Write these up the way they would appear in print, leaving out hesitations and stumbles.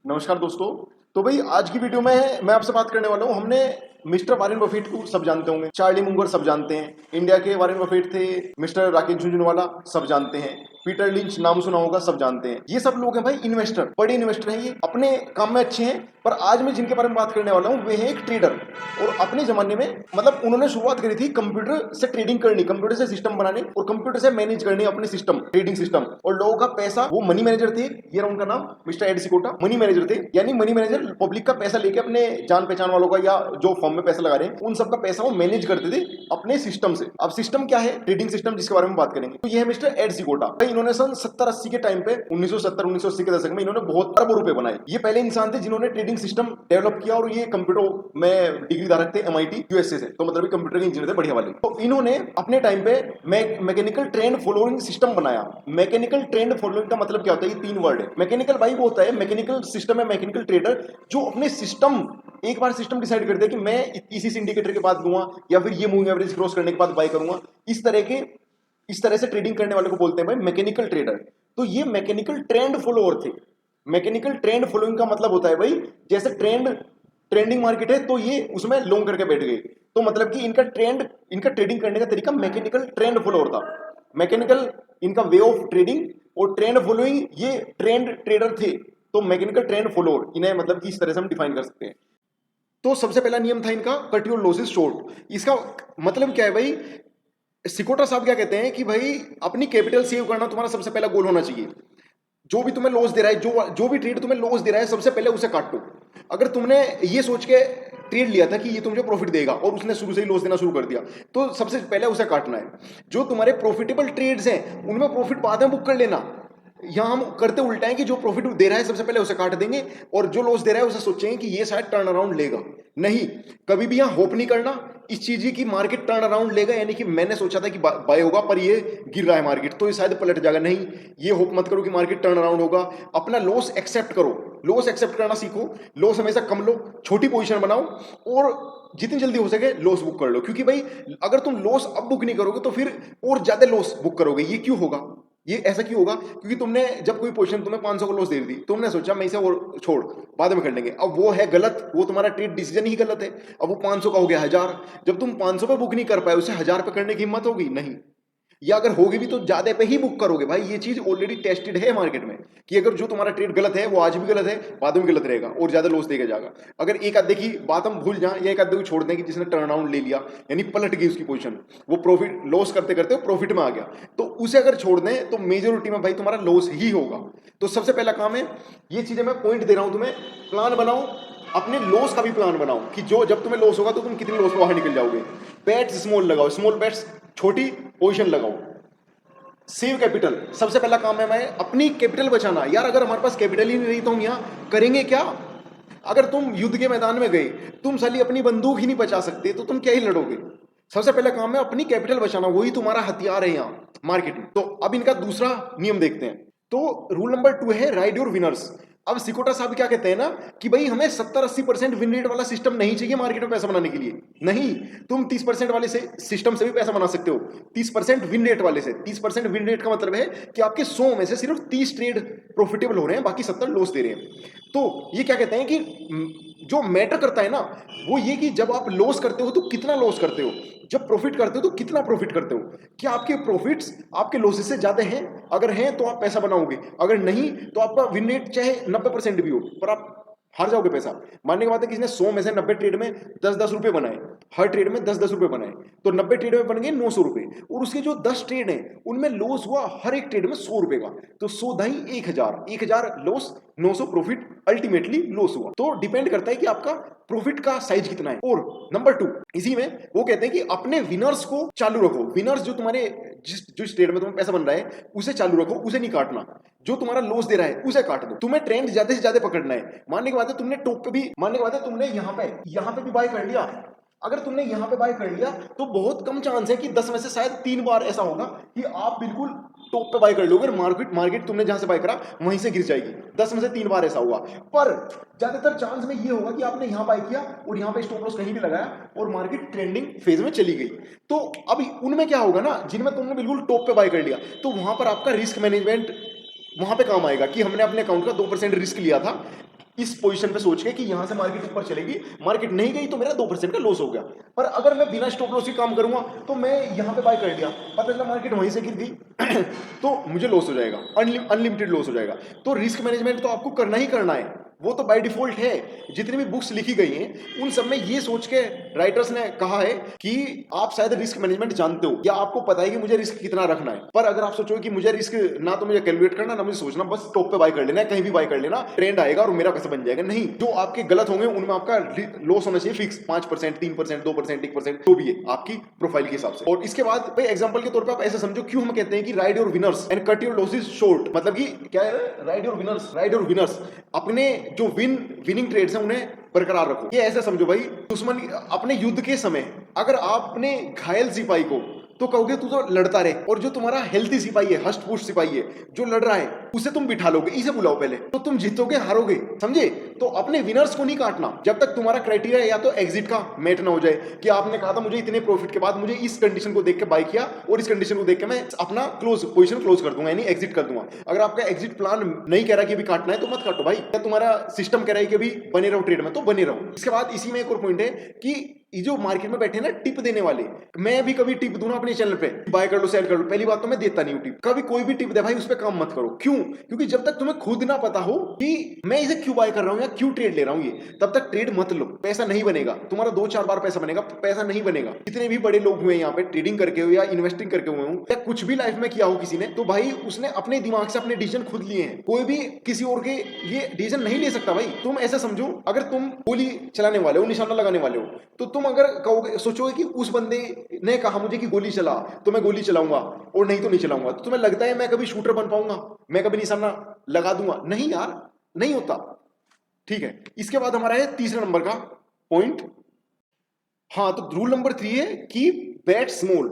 नमस्कार दोस्तों। तो भाई आज की वीडियो में मैं आपसे बात करने वाला हूँ। हमने मिस्टर वॉरेन बफेट को सब जानते होंगे, चार्ली मुंगर सब जानते हैं, इंडिया के वॉरेन बफेट थे, मिस्टर राकेश झुनझुनवाला सब जानते हैं, पीटर लिंच नाम सुना होगा सब जानते हैं। ये सब लोग हैं भाई इन्वेस्टर, बड़े इन्वेस्टर हैं, ये अपने काम में अच्छे हैं। पर आज मैं जिनके बारे में बात करने वाला हूँ वे हैं एक ट्रेडर। और अपने जमाने में मतलब उन्होंने शुरुआत करी थी कंप्यूटर से ट्रेडिंग करनी, कंप्यूटर से सिस्टम बनाने और कंप्यूटर से मैनेज करने अपने सिस्टम, ट्रेडिंग सिस्टम। और लोगों का पैसा, वो मनी मैनेजर थे, ये रहा उनका नाम, मिस्टर एड सिकोटा मनी मैनेजर थे। यानी मनी मैनेजर पब्लिक का पैसा लेके अपने जान पहचान वालों का या जो फॉर्म में पैसा लगा रहे हैं उन सबका पैसा वो मैनेज करते थे अपने सिस्टम से। अब सिस्टम क्या है? ट्रेडिंग सिस्टम, जिसके बारे में बात करेंगे। तो ये है मिस्टर एड सिकोटा भाई। इन्होंने सन 70-80 के टाइम पे 1970-1980 के दशक में इन्होंने बहुत अरबों रुपए बनाए। ये पहले इंसान थे जिन्होंने ट्रेडिंग सिस्टम डेवलप किया। और ये कंप्यूटर में डिग्री धारक थे MIT USA से, तो मतलब कंप्यूटर के इंजीनियर थे बढ़िया वाले। तो इन्होंने अपने टाइम पे मैकेनिकल ट्रेंड फॉलोइंग सिस्टम बनाया। मैकेनिकल ट्रेंड फॉलोइंग का मतलब क्या होता है? ये तीन वर्ड है। मैकेनिकल भाई वो होता है, मैकेनिकल सिस्टम है, मैकेनिकल ट्रेडर जो अपने सिस्टम, एक बार सिस्टम डिसाइड कर दे कि मैं इसी इंडिकेटर के बाद लूंगा या फिर ये मूविंग एवरेज क्रॉस करने के बाद बाय करूंगा, इस तरह से ट्रेडिंग करने वाले को बोलते हैं भाई मैकेनिकल ट्रेडर। तो ये मैकेनिकल ट्रेंड फॉलोअर थे। मैकेनिकल ट्रेंड फॉलोइंग का मतलब होता है भाई, जैसे ट्रेंडिंग मार्केट है तो ये उसमें लॉन्ग करके बैठ गए। तो मतलब कि इनका ट्रेडिंग करने का तरीका मैकेनिकल ट्रेंड फॉलोअर था। मैकेनिकल इनका वे ऑफ ट्रेडिंग और ट्रेंड फॉलोइंग, ये ट्रेंड ट्रेडर थे। तो मैकेनिकल ट्रेंड फॉलोअर, इन्हें मतलब कि इस तरह से हम डिफाइन कर सकते हैं। तो सबसे पहला नियम था इनका कट योर लॉसेस शॉर्ट। इसका मतलब क्या है भाई? सिकोटा साहब क्या कहते हैं कि भाई अपनी कैपिटल सेव करना तुम्हारा सबसे पहला गोल होना चाहिए। जो भी तुम्हें लॉस दे रहा है, जो भी ट्रेड तुम्हें लॉस दे रहा है, सबसे पहले उसे काट दो। अगर तुमने ये सोच के ट्रेड लिया था कि ये तुझे प्रॉफिट देगा और उसने शुरू से ही लॉस देना शुरू कर दिया, तो सबसे पहले उसे काटना है। जो तुम्हारे प्रॉफिटेबल ट्रेड्स हैं उनमें प्रॉफिट बाद में बुक कर लेना। यहां हम करते उल्टा है कि जो प्रॉफिट दे रहा है सबसे पहले उसे काट देंगे और जो लॉस दे रहा है उसे सोचेंगे कि ये शायद टर्न अराउंड लेगा। नहीं, कभी भी यहां होप नहीं करना इस चीज की मार्केट टर्न अराउंड लेगा, यानी कि मैंने सोचा था कि बाय होगा पर ये गिर रहा है मार्केट तो ये शायद पलट जाएगा। नहीं, ये होप मत करो कि मार्केट टर्न अराउंड होगा। अपना लॉस एक्सेप्ट करो, लॉस एक्सेप्ट करना सीखो। लॉस हमेशा कम लो, छोटी पोजीशन बनाओ और जितनी जल्दी हो सके लॉस बुक कर लो। क्योंकि भाई अगर तुम लॉस अब बुक नहीं करोगे तो फिर और ज्यादा लॉस बुक करोगे। ये क्यों होगा? ये ऐसा क्यों होगा? क्योंकि तुमने जब कोई पोजीशन तुम्हें 500 का लॉस दे दी, तुमने सोचा मैं इसे और छोड़ बाद में कर लेंगे। अब वो है गलत, वो तुम्हारा ट्रेड डिसीजन ही गलत है। अब वो 500 का हो गया 1000। जब तुम 500 पे बुक नहीं कर पाए, उसे 1000 पे करने की हिम्मत होगी? नहीं। या अगर होगी भी तो ज्यादा पे ही बुक करोगे। भाई ये चीज ऑलरेडी टेस्टेड है मार्केट में कि अगर जो तुम्हारा ट्रेड गलत है वो आज भी गलत है, बाद में भी गलत रहेगा और ज्यादा लॉस देगा जाएगा। अगर एक आधे की बात हम भूल जाए या एक आधे को छोड़ दें कि जिसने टर्न अराउंड ले लिया, यानी पलट गई उसकी पोजीशन, वो प्रॉफिट लॉस करते करते प्रॉफिट में आ गया, तो उसे अगर छोड़ दें तो मेजोरिटी में भाई तुम्हारा लॉस ही होगा। तो सबसे पहला काम है, ये चीजें मैं पॉइंट दे रहा हूं तुम्हें, प्लान बनाओ, अपने लॉस का भी प्लान बनाओ कि जो जब तुम्हें लॉस होगा तो तुम कितने लॉस में बाहर निकल जाओगे। बैट्स स्मॉल लगाओ, स्मॉल बैट्स, छोटी पोजीशन लगाओ। सेव कैपिटल, सबसे पहला काम है मैं अपनी कैपिटल बचाना। यार अगर हमारे पास कैपिटल ही नहीं रही तो हम यहाँ करेंगे क्या? अगर तुम युद्ध के मैदान में गए, तुम साली अपनी बंदूक ही नहीं बचा सकते तो तुम क्या ही लड़ोगे? सबसे पहला काम है अपनी कैपिटल बचाना, वही तुम्हारा हथियार है यहाँ मार्केट में। तो अब इनका दूसरा नियम देखते हैं। तो रूल नंबर 2 है राइड योर विनर्स। अब सिकोटा साहब क्या कहते हैं ना कि भाई हमें 70-80% विन रेट वाला सिस्टम नहीं चाहिए मार्केट में पैसा बनाने के लिए। नहीं, तुम 30% वाले से सिस्टम से भी पैसा बना सकते हो। 30% विन रेट वाले से। 30% विन रेट का मतलब है कि आपके 100 में से सिर्फ 30 ट्रेड प्रॉफिटेबल हो रहे हैं, बाकी 70 लॉस दे रहे हैं। तो ये क्या कहते हैं कि जो मैटर करता है ना वो ये कि जब आप लॉस करते हो तो कितना लॉस करते हो, जब प्रॉफिट करते हो तो कितना प्रॉफिट करते हो। क्या आपके प्रॉफिट्स आपके लॉसेस से ज्यादा हैं? अगर हैं तो आप पैसा बनाओगे, अगर नहीं तो आपका विन रेट चाहे 90% भी हो पर आप हार जाओगे पैसा। मानने की बात है किसी ने 100 में से 90 ट्रेड में 10-10 रुपए बनाए, हर ट्रेड में 10-10 रुपए बनाए, तो 90 ट्रेड में बन गए 900 रुपए। और उसके जो 10 ट्रेड हैं उनमें लॉस हुआ हर एक ट्रेड में 100 रुपए का, तो 100 दाई 1000, 1000 लॉस, 900 प्रॉफिट, अल्टीमेटली लॉस हुआ। तो डिपेंड करता है कि आपका प्रॉफिट का साइज कितना है। और नंबर 2, इसी में वो कहते हैं कि अपने विनर्स को चालू रखो। विनर्स जो तुम्हारे जिस ट्रेड में तुम्हें पैसा बन रहा है उसे चालू रखो, उसे नहीं काटना। जो तुम्हारा लॉस दे रहा है उसे काट दो। तुम्हें ट्रेंड ज्यादा से ज्यादा पकड़ना है। मानने के बाद तुमने टॉप पे भी, मानने के बाद तुमने यहाँ पे भी बाय कर लिया। अगर तुमने यहाँ पे बाय कर लिया तो बहुत कम चांस है कि 10 में से शायद 3 बार ऐसा होगा कि आप बिल्कुल टॉप पे बाय कर लोगे, मार्केट तुमने जहां से बाय करा वहीं से गिर जाएगी। 10 में से 3 बार ऐसा हुआ। पर ज्यादातर चांस में ये होगा कि आपने यहां बाय किया और यहां पे स्टॉप लॉस कहीं भी लगाया और मार्केट ट्रेंडिंग फेज में चली गई। तो अभी उनमें क्या होगा ना, जिनमें तुमने बिल्कुल टॉप पे बाय कर लिया, तो वहां पर आपका रिस्क मैनेजमेंट वहां पे काम आएगा कि हमने अपने अकाउंट का 2% रिस्क लिया था, इस पोजीशन पे सोच के कि यहां से मार्केट ऊपर चलेगी, मार्केट नहीं गई तो मेरा 2% का लॉस हो गया। पर अगर मैं बिना स्टॉप लॉस के काम करूंगा तो मैं यहां पे बाय कर लिया, पता चला मार्केट वहीं से गिर गई तो मुझे लॉस हो जाएगा, अनलिमिटेड लॉस हो जाएगा। तो रिस्क मैनेजमेंट तो आपको करना ही करना है, वो तो बाय डिफॉल्ट है। जितनी भी बुक्स लिखी गई हैं उन सब में ये सोच के राइटर्स ने कहा है कि आप शायद रिस्क मैनेजमेंट जानते हो या आपको पता है कि मुझे रिस्क कितना रखना है, पर अगर आप सोचो कि मुझे रिस्क ना तो मुझे कैलकुलेट करना ना मुझे सोचना, बस टॉप पे बाय कर लेना है, कहीं भी बाय कर लेना, ट्रेंड आएगा और मेरा पैसा बन जाएगा, नहीं। जो आपके गलत होंगे उनमें आपका लॉस होना चाहिए फिक्स 5%, 3%, 2%, 1%, जो भी है आपकी प्रोफाइल के हिसाब से। और इसके बाद भाई एग्जांपल के तौर पे आप ऐसे समझो क्यों हम कहते हैं कि ride your winners and cut your losses short, मतलब कि क्या है, राइड योर विनर्स, अपने जो विनिंग ट्रेड्स हैं उन्हें बरकरार रखो। ये ऐसा समझो भाई, दुश्मन अपने युद्ध के समय अगर आपने घायल सिपाही को तो कहोगे तू तो लड़ता रहे, और जो तुम्हारा हेल्थी सिपाही है, हष्ट पुष्ट सिपाही है जो लड़ रहा है, उसे तुम बिठा लोगे, इसे बुलाओ पहले, तो तुम जीतोगे हारोगे, समझे। तो अपने विनर्स को नहीं काटना जब तक तुम्हारा क्राइटेरिया या तो एग्जिट का मेट ना हो जाए कि आपने कहा था मुझे इतने प्रॉफिट के बाद मुझे इस कंडीशन को देख के बाय किया और इस कंडीशन को देख के मैं अपना पोजीशन क्लोज कर दूंगा, यानी एग्जिट कर दूंगा। अगर आपका एग्जिट प्लान नहीं कह रहा कि अभी काटना है तो मत काटो भाई, या तुम्हारा सिस्टम कह रहा है कि अभी बने रहो ट्रेड में तो बने रहो। इसके बाद इसी में एक और पॉइंट है कि ये जो मार्केट में बैठे ना टिप देने वाले, मैं भी कभी टिप दूं ना अपने चैनल पे, बाय कर लो सेल कर लो, पहली बात तो मैं देता नहीं हूं टिप, कभी कोई भी टिप दे भाई उस पे काम मत करो। क्यों? क्योंकि जब तक तुम्हें खुद ना पता हो कि मैं इसे क्यों बाय कर रहा हूं या क्यों ट्रेड ले रहा हूं, ये तब तक ट्रेड मत लो, पैसा नहीं बनेगा तुम्हारा। 2-4 बार पैसा बनेगा, पैसा नहीं बनेगा। जितने भी बड़े लोग हुए यहाँ पे ट्रेडिंग करके हो या इन्वेस्टिंग करके हुए हो या कुछ भी लाइफ में किया हो किसी ने, तो भाई उसने अपने दिमाग से अपने डिसीजन खुद लिए हैं, कोई भी किसी और के ये डिसीजन नहीं ले सकता भाई। तुम ऐसा समझो, अगर तुम गोली चलाने वाले हो, निशाना लगाने वाले हो, तो तुम अगर कहोगे, सोचोगे कि उस बंदे ने कहा मुझे कि गोली चला तो मैं गोली चलाऊंगा और नहीं तो नहीं चलाऊंगा, तो तुम्हें लगता है मैं कभी शूटर बन पाऊंगा, मैं कभी निशाना लगा दूंगा? नहीं यार, नहीं होता। ठीक है, इसके बाद हमारा है तीसरा नंबर का पॉइंट। हाँ, तो रूल नंबर 3 है कि बैट स्मॉल।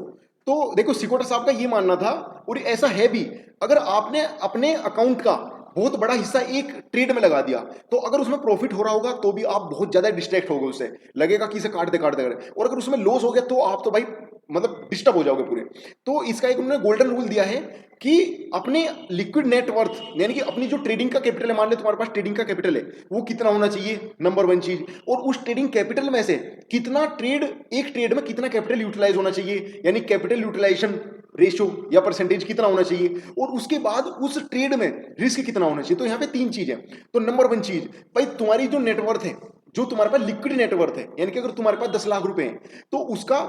तो देखो सिकोटा साहब का ये मानना था और ऐसा है भी, अगर आपने अपने अकाउंट का बहुत बड़ा हिस्सा एक ट्रेड में लगा दिया तो अगर उसमें प्रॉफिट हो रहा होगा तो भी आप बहुत ज्यादा डिस्ट्रैक्ट होगे, उससे लगेगा कि इसे काट दे और अगर उसमें लॉस हो गया तो आप तो भाई मतलब डिस्टर्ब हो जाओगे पूरे। तो इसका एक उन्होंने गोल्डन रूल दिया है कि अपने लिक्विड नेटवर्थ यानी कि अपनी जो ट्रेडिंग का कैपिटल है, मान लो तुम्हारे पास ट्रेडिंग का कैपिटल है, वो कितना होना चाहिए, नंबर 1 चीज। और उस ट्रेडिंग कैपिटल में से कितना एक ट्रेड में कितना कैपिटल यूटिलाइज होना चाहिए, यानी कैपिटल यूटिलाइजेशन रेशियो या परसेंटेज कितना होना चाहिए, और उसके बाद उस ट्रेड में रिस्क कितना होना चाहिए। तो यहाँ पे 3 चीज है। तो नंबर 1 चीज भाई, तुम्हारी जो नेटवर्थ है, जो तुम्हारे पास लिक्विड नेटवर्थ है, यानी कि अगर तुम्हारे पास 10 लाख रुपए हैं तो उसका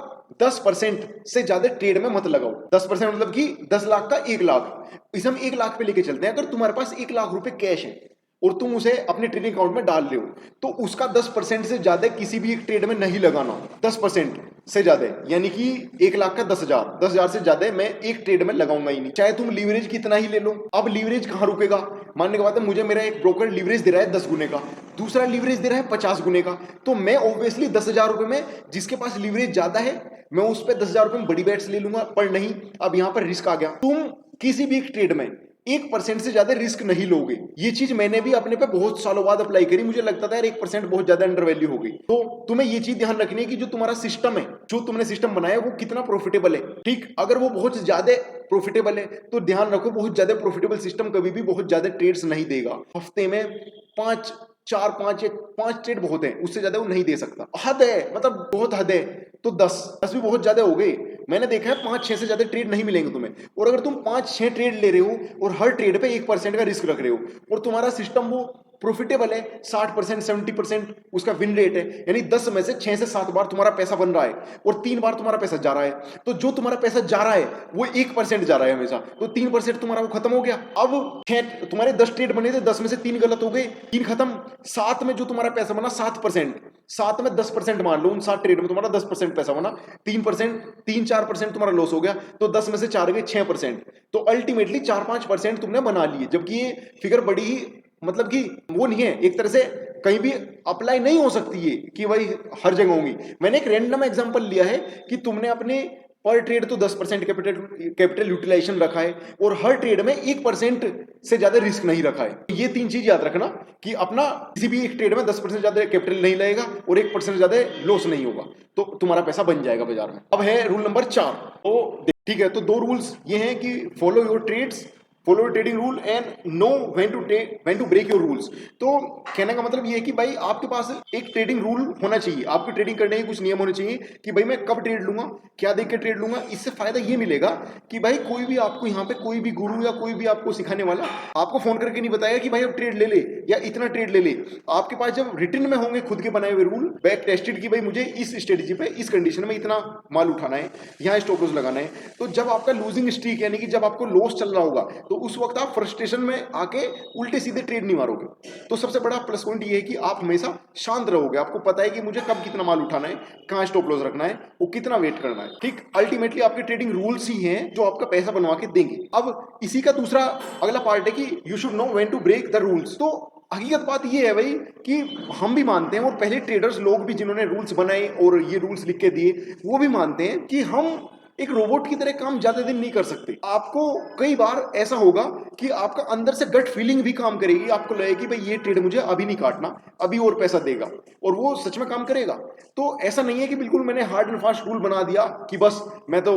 10% से ज्यादा ट्रेड में मत लगाओ। 10% मतलब कि 10 लाख का 1 लाख, इसे हम 1 लाख पे लेके चलते हैं। अगर तुम्हारे पास 1 लाख रुपए कैश है और तुम उसे अपने ट्रेडिंग अकाउंट में डाल रहे हो तो उसका 10% से ज्यादा किसी भी एक ट्रेड में नहीं लगाना। 10% से ज्यादा यानी कि 1 लाख का 10,000 से ज्यादा मैं एक ट्रेड में लगाऊंगा ही नहीं, चाहे तुम लीवरेज कितना ही ले लो। अब लीवरेज कहां रुकेगा? मानने के बाद मुझे मेरा एक ब्रोकर लीवरेज दे रहा है 10 गुने का, दूसरा लीवरेज दे रहा है 50 गुने का, तो मैं ऑब्वियसली 10,000 रुपए में, जिसके पास लीवरेज ज्यादा है, मैं उस पर 10,000 रुपए में बड़ी बेट्स ले लूंगा। पर नहीं, अब यहां पर रिस्क आ गया। तुम किसी भी एक ट्रेड में 1% से ज्यादा रिस्क नहीं लोगे। ये चीज मैंने भी अपने पे बहुत सालों बाद अप्लाई करी, मुझे लगता था यार 1% बहुत ज्यादा अंडर वैल्यू हो गई। तो तुम्हें ये चीज ध्यान रखनी है कि जो तुम्हारा सिस्टम है, जो तुमने सिस्टम बनाया वो कितना प्रॉफिटेबल है। ठीक, अगर वो बहुत ज्यादा प्रॉफिटेबल है तो ध्यान रखो, बहुत ज्यादा प्रॉफिटेबल सिस्टम कभी भी बहुत ज्यादा ट्रेड्स नहीं देगा। हफ्ते में 5 ट्रेड बहुत है, उससे ज्यादा वो नहीं दे सकता। हद है, मतलब बहुत हद है तो 10 भी बहुत ज्यादा हो गए। मैंने देखा है 5-6 से ज्यादा ट्रेड नहीं मिलेंगे तुम्हें। और अगर तुम 5-6 ट्रेड ले रहे हो और हर ट्रेड पे 1% का रिस्क रख रहे हो और तुम्हारा सिस्टम वो प्रॉफिटेबल है, 60% 70% उसका विन रेट है, यानी 10 में से 6 से 7 बार तुम्हारा पैसा बन रहा है और 3 बार तुम्हारा पैसा जा रहा है, तो जो तुम्हारा पैसा जा रहा है वो 1% जा रहा है हमेशा, तो 3% तुम्हारा वो खत्म हो गया। अब तुम्हारे 10 ट्रेड बने थे, 10 में से 3 गलत हो गए, 3 खत्म। 7 में जो तुम्हारा पैसा बना 7%, 7 में 10% मान लो, उन 7 ट्रेड में तुम्हारा 10% पैसा बना, 3-4% तुम्हारा लॉस हो गया, तो 10 में से 4 गए 6%, तो अल्टीमेटली 4-5% तुमने बना लिए। जबकि ये फिगर बड़ी ही मतलब कि वो नहीं है, एक तरह से कहीं भी अप्लाई नहीं हो सकती है कि भाई हर जगह होंगी। मैंने एक रैंडम एग्जांपल लिया है कि तुमने अपने पर ट्रेड तो 10% कैपिटल यूटिलाइजेशन रखा है और हर ट्रेड में 1% से ज्यादा रिस्क नहीं रखा है। ये 3 चीज याद रखना कि अपना किसी भी एक ट्रेड में 10% ज्यादा कैपिटल नहीं लगेगा और 1% ज्यादा लॉस नहीं होगा, तो तुम्हारा पैसा बन जाएगा बाजार में। अब है रूल नंबर 4। तो ठीक है, तो 2 रूल्स ये हैं कि follow your trades, follow trading rule and know when to break your rules. तो कहने का मतलब ये है कि भाई आपके पास एक ट्रेडिंग रूल होना चाहिए, आपकी ट्रेडिंग करने के कुछ नियम होने चाहिए कि भाई मैं कब ट्रेड लूंगा, क्या देख के ट्रेड लूंगा। इससे फायदा ये मिलेगा कि भाई कोई भी आपको यहाँ पे कोई भी गुरु या कोई भी आपको सिखाने वाला आपको फोन करके नहीं बताएगा कि भाई अब ट्रेड ले ले या इतना ट्रेड ले ले। आपके पास जब रिटर्न में होंगे खुद के बनाए हुए रूल, बैक टेस्टेड कि भाई मुझे इस स्ट्रेटेजी पे इस कंडीशन में इतना माल उठाना है, यहाँ स्टॉप लॉस लगाना है, तो जब आपका लूजिंग स्ट्रीक यानी कि जब आपको लॉस चल रहा होगा तो उस वक्त आप फ्रस्ट्रेशन में आके उल्टे सीधे ट्रेड नहीं मारोगे। तो सबसे बड़ा प्लस पॉइंट ये है कि आप हमेशा शांत रहोगे, आपको पता है कि मुझे कब कितना माल उठाना है, कहाँ स्टॉप लॉस रखना है, वो कितना वेट करना है। ठीक, अल्टीमेटली आपके ट्रेडिंग रूल्स ही हैं जो आपका पैसा बनवा के देंगे। अब इसी का दूसरा अगला पार्ट है कि you should know when to break the rules. तो हकीकत बात ये है भाई कि हम भी मानते हैं और पहले ट्रेडर्स लोग भी जिन्होंने रूल्स बनाए और ये रूल्स लिख के दिए वो भी मानते हैं कि हम एक रोबोट की तरह काम ज्यादा दिन नहीं कर सकते। आपको कई बार ऐसा होगा कि आपका अंदर से गट फीलिंग भी काम करेगी, आपको लगेगा कि भाई ये ट्रेड मुझे अभी नहीं काटना, अभी और पैसा देगा, और वो सच में काम करेगा। तो ऐसा नहीं है कि बिल्कुल मैंने हार्ड एंड फास्ट रूल बना दिया कि बस मैं तो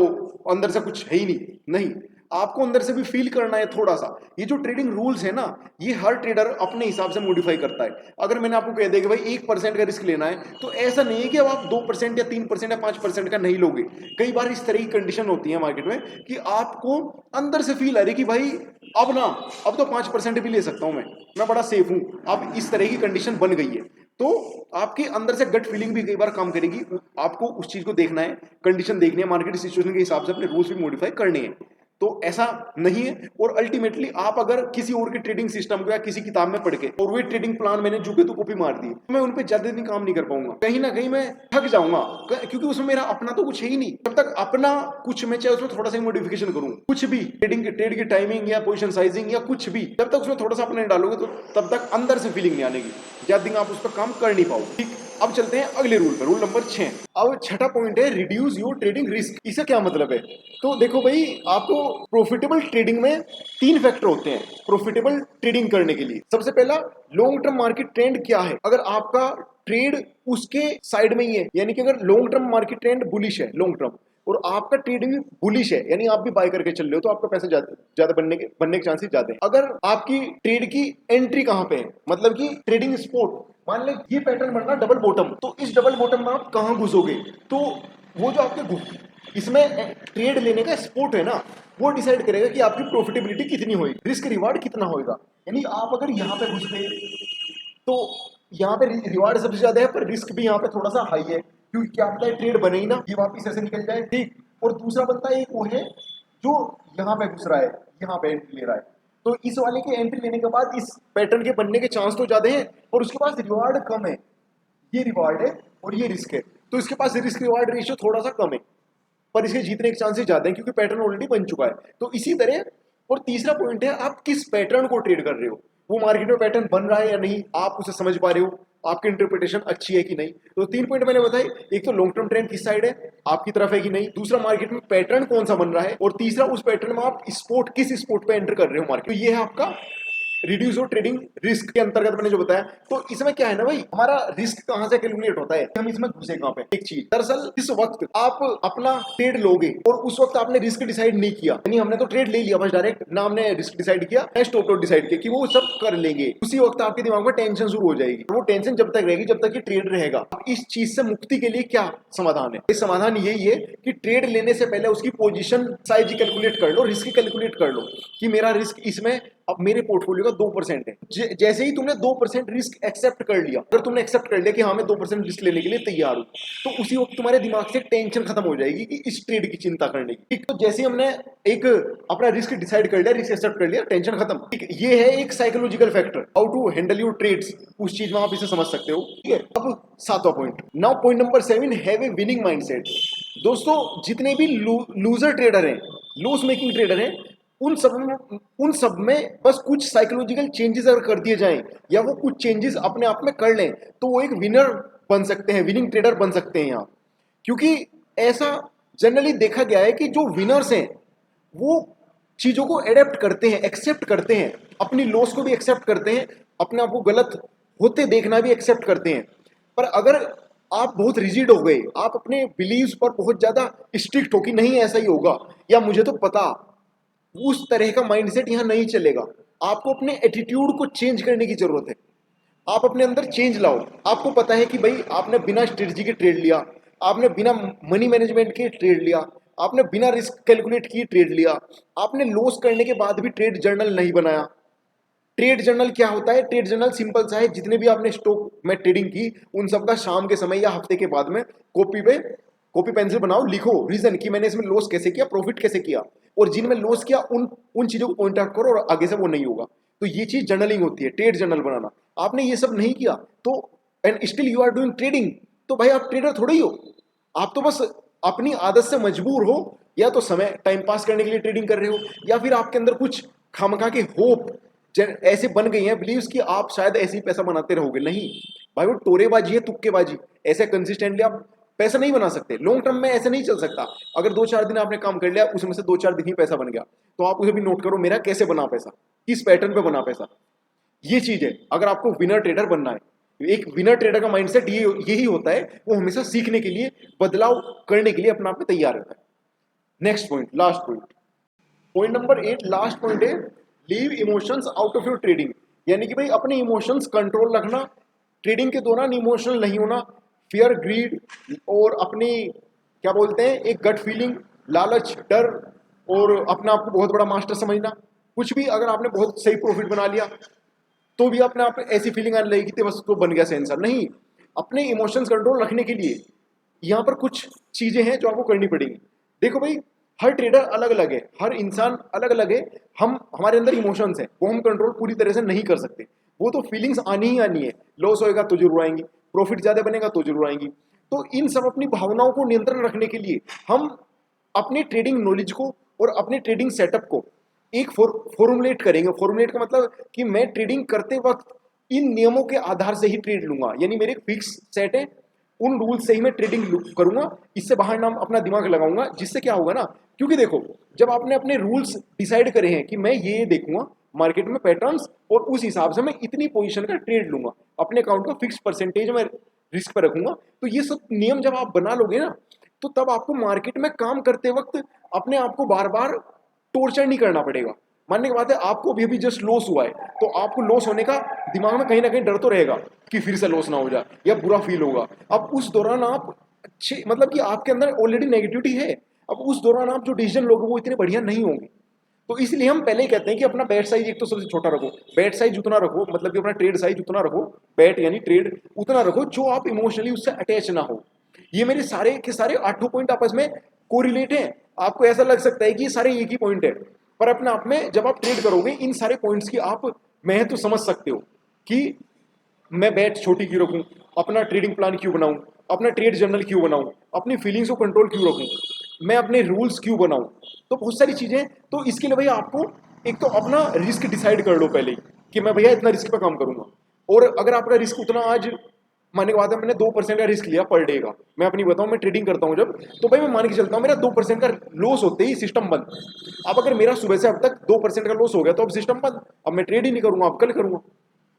अंदर से कुछ है ही नहीं, आपको अंदर से भी फील करना है थोड़ा सा। ये जो ट्रेडिंग रूल्स है ना, ये हर ट्रेडर अपने हिसाब से मॉडिफाई करता है। अगर मैंने आपको कह दिया कि भाई 1% का रिस्क लेना है, तो ऐसा नहीं है कि अब आप 2% या 3% या 5% का नहीं लोगे। कई बार इस तरह की कंडीशन होती है मार्केट में कि आपको अंदर से फील आ रही कि भाई अब तो 5% भी ले सकता हूं, मैं बड़ा सेफ हूं। अब इस तरह की कंडीशन बन गई है, तो आपके अंदर से गट फीलिंग भी कई बार काम करेगी। आपको उस चीज को देखना है, कंडीशन देखनी है, मार्केट सिचुएशन के हिसाब से अपने रूल्स भी मॉडिफाई करने हैं। तो ऐसा नहीं है। और अल्टीमेटली आप अगर किसी और के ट्रेडिंग सिस्टम को या किसी किताब में पढ़ के और वे ट्रेडिंग प्लान मैंने जो के तो कॉपी मार दी, मैं उन पे ज्यादा दिन काम नहीं कर पाऊंगा, कहीं ना कहीं मैं थक जाऊंगा, क्योंकि उसमें मेरा अपना तो कुछ है ही नहीं। जब तक अपना कुछ मैं चाहे उसमें थोड़ा सा मॉडिफिकेशन करूं, कुछ भी ट्रेड की टाइमिंग या पोजिशन साइजिंग या कुछ भी, जब तक उसमें थोड़ा सा अपने डालोगे तो तब तक अंदर से फीलिंग नहीं आने की, ज्यादा दिन आप उस पर काम कर नहीं पाओगे। ठीक, अब चलते हैं अगले रूल पर, रूल नंबर 6। अब छठा पॉइंट है रिड्यूस योर ट्रेडिंग रिस्क। इसका क्या मतलब है? तो देखो भाई, आपको प्रॉफिटेबल ट्रेडिंग में 3 फैक्टर होते हैं प्रॉफिटेबल ट्रेडिंग करने के लिए। सबसे पहला, लॉन्ग टर्म मार्केट ट्रेंड क्या है। अगर आपका ट्रेड उसके साइड में ही है, यानी कि अगर long term market trend bullish है लॉन्ग टर्म, और आपका ट्रेड भी बुलिश है, यानी आप भी बाय करके चल रहे हो, तो आपका पैसा ज्यादा बनने के चांसेस ज्यादा है। अगर आपकी ट्रेड की एंट्री कहां पे है, मतलब कि ट्रेडिंग स्पॉट, मान ले ये पैटर्न बनना डबल बॉटम, तो इस डबल बॉटम में आप कहां घुसोगे, तो वो जो आपके इसमें ट्रेड लेने का स्पॉट है ना, वो डिसाइड करेगा कि आपकी प्रॉफिटेबिलिटी कितनी होगी, रिस्क रिवार्ड कितना होगा। यानी आप अगर यहाँ पे घुस गए तो यहाँ पे रिवार्ड सबसे ज्यादा है, पर रिस्क भी यहाँ पे थोड़ा सा हाई है, क्योंकि क्या पता है ट्रेड बने ही ना, ये वापिस ऐसे निकल जाए। ठीक, और दूसरा बनता है एक वो है जो यहाँ पे घुस रहा है, यहाँ पे एंट्री ले रहा है, तो इस वाले के एंट्री लेने के बाद इस पैटर्न के बनने के चांस तो ज्यादा है, और उसके पास रिवार्ड कम है। ये रिवार्ड है और ये रिस्क है, तो इसके पास रिस्क रिवार्ड रेशियो थोड़ा सा कम है, पर इसके जीतने के चांसेस ज्यादा है क्योंकि पैटर्न ऑलरेडी बन चुका है। तो इसी तरह, और तीसरा पॉइंट है आप किस पैटर्न को ट्रेड कर रहे हो, वो मार्केट में पैटर्न बन रहा है या नहीं, आप उसे समझ पा रहे हो, आपकी इंटरप्रिटेशन अच्छी है कि नहीं। तो 3 पॉइंट मैंने बताए, एक तो लॉन्ग टर्म ट्रेंड किस साइड है, आपकी तरफ है कि नहीं, दूसरा मार्केट में पैटर्न कौन सा बन रहा है, और तीसरा उस पैटर्न में आप स्पोर्ट किस स्पोर्ट पे एंटर कर रहे हो मार्केट। तो ये है आपका रिड्यूस और ट्रेडिंग रिस्क के अंतर्गत मैंने जो बताया। तो इसमें क्या है ना भाई, हमारा रिस्क कहां से कैलकुलेट होता है, हम इसमें घुसे कहां पे। एक चीज, दरअसल इस वक्त आप अपना ट्रेड लोगे और उस वक्त आपने रिस्क डिसाइड नहीं किया, यानी हमने तो ट्रेड ले लिया बस डायरेक्ट ना, हमने रिस्क डिसाइड किया, स्टॉप लॉस डिसाइड किया कि वो सब कर लेंगे, उसी वक्त आपके दिमाग में टेंशन शुरू हो जाएगी। वो टेंशन जब तक रहेगी जब तक कि ट्रेड रहेगा। इस चीज से मुक्ति के लिए क्या समाधान है? इस समाधान यही है कि ट्रेड लेने से पहले उसकी पोजीशन साइज कैलकुलेट कर लो, रिस्क कैलकुलेट कर लो कि मेरा रिस्क इसमें अब मेरे पोर्टफोलियो का 2% है। जैसे ही तुमने 2% रिस्क एक्सेप्ट कर लिया, अगर तुमने एक्सेप्ट कर लिया कि हाँ मैं 2% रिस्क लेने के लिए तैयार हूं, तो उसी वक्त तुम्हारे दिमाग से टेंशन खत्म हो जाएगी कि इस ट्रेड की चिंता करने की। ठीक, तो जैसे ही हमने एक अपना रिस्क डिसाइड कर लिया, रिस्क एक्सेप्ट कर लिया, टेंशन खत्म। ठीक, ये है एक psychological factor, how to handle your trades, उस चीज में आप इसे समझ सकते हो। ठीक है, अब 7वां point, now point number 7, have a winning mindset. दोस्तों, जितने भी लूजर ट्रेडर हैं, लॉस मेकिंग ट्रेडर हैं, उन सब में बस कुछ साइकोलॉजिकल चेंजेस अगर कर दिए जाएं, या वो कुछ चेंजेस अपने आप में कर लें, तो वो एक विनर बन सकते हैं, विनिंग ट्रेडर बन सकते हैं यहाँ। क्योंकि ऐसा जनरली देखा गया है कि जो विनर्स हैं वो चीजों को एडेप्ट करते हैं, एक्सेप्ट करते हैं, अपनी लॉस को भी एक्सेप्ट करते हैं, अपने आप को गलत होते देखना भी एक्सेप्ट करते हैं। पर अगर आप बहुत रिजिड हो गए, आप अपने बिलीव्स पर बहुत ज्यादा स्ट्रिक्ट हो कि नहीं ऐसा ही होगा, या मुझे तो पता, उस तरह का माइंडसेट यहाँ नहीं चलेगा। आपको अपने एटीट्यूड को चेंज करने की जरूरत है। आप अपने अंदर चेंज लाओ। आपको पता है कि भाई आपने बिना स्ट्रेटजी के ट्रेड लिया, आपने बिना मनी मैनेजमेंट के ट्रेड लिया, आपने बिना रिस्क कैलकुलेट किए ट्रेड लिया, आपने लॉस करने के बाद भी ट्रेड जर्नल नहीं बनाया। ट्रेड जर्नल क्या होता है? ट्रेड जर्नल सिंपल सा है, जितने भी आपने स्टॉक में ट्रेडिंग की उन सबका शाम के समय या हफ्ते के बाद में कॉपी पेंसिल बनाओ, लिखो रीजन कि मैंने इसमें लॉस कैसे किया, प्रॉफिट कैसे किया, और जिनमें लॉस किया उन उन चीजों को पॉइंट आउट करो और आगे से वो नहीं होगा। तो ये चीज जर्नलिंग होती है, ट्रेड जर्नल बनाना। आपने ये सब नहीं किया तो and still you are doing trading, तो भाई आप ट्रेडर थोड़े ही हो। आप तो बस अपनी आदत से मजबूर हो, या तो समय टाइम पास करने के लिए ट्रेडिंग कर रहे हो, या फिर आपके अंदर कुछ खामखा के होप ऐसे बन गई हैं बिलीव्स कि आप शायद ऐसे ही पैसा बनाते रहोगे। नहीं भाई, वो टोरेबाजी है, तुक्केबाजी। ऐसे कंसिस्टेंटली आप पैसा नहीं बना सकते। लॉन्ग टर्म में ऐसे नहीं चल सकता। अगर 2-4 दिन आपने काम कर लिया, उसमें से 2-4 दिन ही पैसा बन गया, तो आप उसे भी नोट करो, मेरा कैसे बना पैसा, किस पैटर्न पे बना पैसा। ये चीज है। अगर आपको विनर ट्रेडर बनना है, एक विनर ट्रेडर का माइंडसेट यही होता है, वो हमेशा सीखने के लिए, बदलाव करने के लिए अपने आप में तैयार रहता है। Next point, last point, point number 8, last point है, leave emotions out of your trading. यानी कि भाई अपने इमोशंस कंट्रोल रखना, ट्रेडिंग के दौरान इमोशनल नहीं होना। फियर, ग्रीड और अपनी क्या बोलते हैं, एक गट फीलिंग, लालच, डर और अपने आप को बहुत बड़ा मास्टर समझना। कुछ भी अगर आपने बहुत सही प्रॉफिट बना लिया तो भी अपने आप ऐसी फीलिंग आने लगेगी कि बस तो बन गया सेंसर। नहीं, अपने इमोशंस कंट्रोल रखने के लिए यहाँ पर कुछ चीजें हैं जो आपको करनी पड़ेगी। देखो भाई, हर ट्रेडर अलग अलग है, हर इंसान अलग अलग है। हमारे अंदर इमोशंस हैं, वो हम कंट्रोल पूरी तरह से नहीं कर सकते। वो तो फीलिंग्स आनी ही आनी है। लॉस होएगा तो जरूर आएंगी, प्रॉफिट ज्यादा बनेगा तो जरूर आएंगी। तो इन सब अपनी भावनाओं को नियंत्रण रखने के लिए हम अपनी ट्रेडिंग नॉलेज को और अपने ट्रेडिंग सेटअप को एक फॉर्मुलेट करेंगे। फॉर्मुलेट का मतलब कि मैं ट्रेडिंग करते वक्त इन नियमों के आधार से ही ट्रेड लूंगा। यानी मेरे फिक्स सेट है, उन रूल से ही मैं ट्रेडिंग करूंगा, इससे बाहर ना अपना दिमाग लगाऊंगा। जिससे क्या होगा ना, क्योंकि देखो, जब आपने अपने रूल्स डिसाइड करे हैं कि मैं ये देखूंगा मार्केट में पैटर्न्स और उस हिसाब से मैं इतनी पोजीशन का ट्रेड लूंगा, अपने अकाउंट का फिक्स परसेंटेज मैं रिस्क पर रखूंगा, तो ये सब नियम जब आप बना लोगे ना, तो तब आपको मार्केट में काम करते वक्त अपने आप को बार बार टॉर्चर नहीं करना पड़ेगा। मानने की बात है, आपको अभी जस्ट लॉस हुआ है, तो आपको लॉस होने का दिमाग में कहीं ना कहीं डर तो रहेगा कि फिर से लॉस ना हो जाए या बुरा फील होगा। अब उस दौरान आप अच्छे, मतलब कि आपके अंदर ऑलरेडी नेगेटिविटी है, अब उस दौरान आप जो डिसीजन लोगे वो इतने बढ़िया नहीं होंगे। तो इसलिए हम पहले ही कहते हैं कि अपना बैट साइज एक तो सबसे छोटा रखो। बैट साइज उतना रखो, मतलब कि अपना ट्रेड साइज उतना रखो, बैट यानी ट्रेड उतना रखो जो आप इमोशनली उससे अटैच ना हो। ये मेरे सारे के सारे 8 पॉइंट आपस में कोरिलेट हैं। आपको ऐसा लग सकता है कि ये सारे एक ही पॉइंट है, पर अपने आप में जब आप ट्रेड करोगे इन सारे पॉइंट्स की आप महत्व समझ सकते हो कि मैं बैट छोटी क्यों रखूं, अपना ट्रेडिंग प्लान क्यों बनाऊं, अपना ट्रेड जर्नल क्यों बनाऊं, अपनी फीलिंग्स को कंट्रोल क्यों रखूं, मैं अपने रूल्स क्यों बनाऊं। तो बहुत सारी चीजें। तो इसके लिए भैया आपको एक तो अपना रिस्क डिसाइड कर लो पहले ही कि मैं भैया इतना रिस्क पे काम करूंगा। और अगर आपका रिस्क उतना, आज मानने के बाद मैंने 2% का रिस्क लिया पर डे का, मैं अपनी बताऊं, मैं ट्रेडिंग करता हूं जब, तो भाई मैं मान के चलता हूं मेरा 2% का लॉस होते ही सिस्टम बंद। अब अगर मेरा सुबह से अब तक 2% का लॉस हो गया तो अब सिस्टम बंद, अब मैं ट्रेड ही नहीं करूंगा, अब कल करूंगा।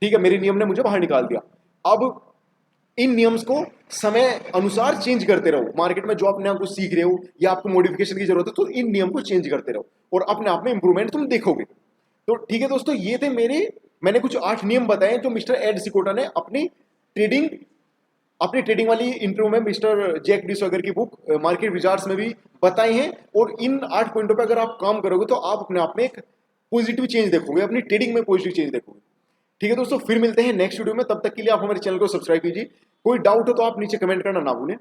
ठीक है, मेरे नियम ने मुझे बाहर निकाल दिया। अब इन नियम्स को समय अनुसार चेंज करते रहो। मार्केट में जो अपने आप को सीख रहे हो या आपको मॉडिफिकेशन की जरूरत है, तो इन नियम को चेंज करते रहो और अपने आप में इंप्रूवमेंट तुम देखोगे। तो ठीक है दोस्तों, ये थे मैंने कुछ 8 नियम बताए जो मिस्टर एड सिकोटा ने अपनी ट्रेडिंग वाली इंटरव्यू में मिस्टर जैक डिसॉगर की बुक मार्केट विजार्ड्स में भी बताए हैं। और इन 8 पॉइंटों पर अगर आप काम करोगे तो आप अपने आप में एक पॉजिटिव चेंज देखोगे, अपनी ट्रेडिंग में पॉजिटिव चेंज देखोगे। ठीक है दोस्तों, फिर मिलते हैं नेक्स्ट वीडियो में। तब तक के लिए आप हमारे चैनल को सब्सक्राइब कीजिए। कोई डाउट हो तो आप नीचे कमेंट करना ना भूलें।